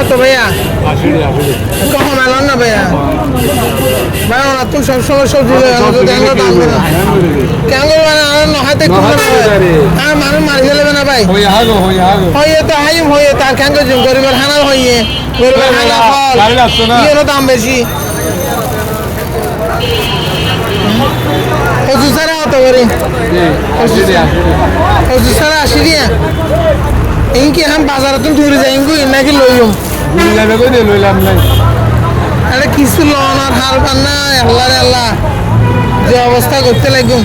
তো ভাইয়া কখন মেলান না ভাইয়া ভাই ওরা তো সবসময় সবজি কেন নহাতে মানুষ মারি ফেলবে না ভাই হইয়ে তো হাইম হইয়ে তার কেন গরিবের হানার হইয়ে গরিবের হানা ফল দাম বেশি কচু ছাড়া কত করে কচু ছাড়া 80 দিয়া ইনকি এখন বাজারে তো দূরে যাই নাকি লইম আরে কিছু লন আর হাল পান না আল্লাহ রে আল্লাহ যে অবস্থা করতে লাগুম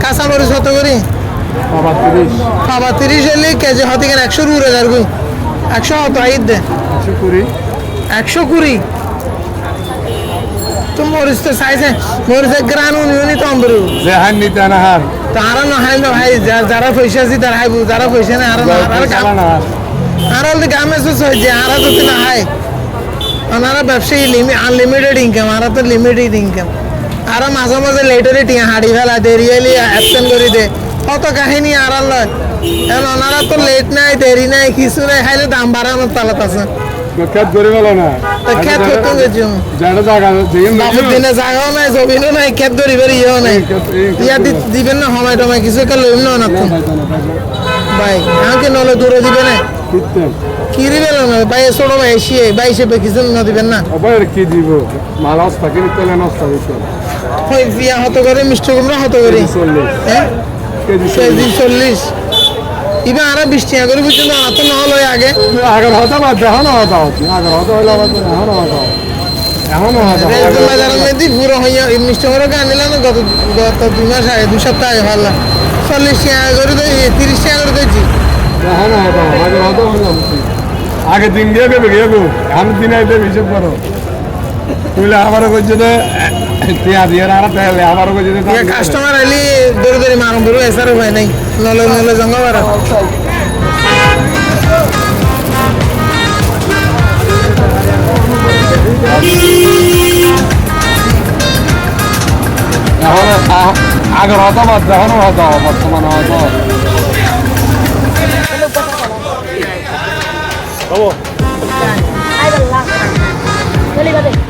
কাঁচা মরিচ কত করি 30 হলে কেজি হতে গেলে 100 উড়ে যার গুই 100 হতো আইদ দে 120 তো মরিচ তো সাইজে মরিচের গ্রান উনি তো অন্তর যে হান নিতে না হার তারা না হাই না ভাই যারা পয়সা আছে তারা হাইবু যারা পয়সা না আর আর অলদি গ্রামে যে আর তো না হাই ওনারা ব্যবসায়ী আনলিমিটেড ইনকাম আর তো লিমিটেড ইনকাম আর মাঝে মাঝে লেটারে টিয়া হাড়ি ফেলা দেরিয়ালি অ্যাবসেন্ট করে দে কত কাহিনী আর লয় ওনারা তো লেট নাই দেরি নাই কিছু নাই খাইলে দাম বাড়ানোর তালাত আছে খেত ধরে গেল না খেত করতে গেছি দিনে জায়গাও নাই জমিনও নাই খেত ধরিবার ইয়েও নাই ইয়া দিবেন না সময় টময় কিছু একটা লইম না তো ভাই আমাকে নলে দূরে দিবে না কি দিবেন না ভাই ছোট ভাই এসিয়ে ভাই হিসেবে কিছু না দিবেন না কি দিব মাল অবস্থা কিন্তু তেলে নষ্ট হইছে ওই বিয়া হত করে মিষ্টি কুমড়া হত করে 40 হ্যাঁ কেজি 40 ইবা আর 20 টাকা করে বুঝছেন না তো না হলো আগে আগের হতা বাদ দেখো না হতা আগের হতা হলো আবার এখন হতা বাজারের মধ্যে পুরো হইয়া মিষ্টি কুমড়া আনলাম গত 2 মাস আগে 2 সপ্তাহ আগে ভালো 40 টাকা করে 30 টাকা করে দিয়েছি এখন হতা আগের হতা হলো আগে দিন দিয়ে দেবে গেবো আমি দিন আইতে হিসাব করো তুইলে আবারও করছে যে টিয়া দিয়ে আর তাহলে আবারও করছে যে কাস্টমার আইলি দৌড়ে দৌড়ে মারম ধরো এসারও হয় নাই নলে নলে জঙ্গা বাড়া এখন আগের হতো বাদ এখনো হতো বর্তমানে হতো Ay, verdad.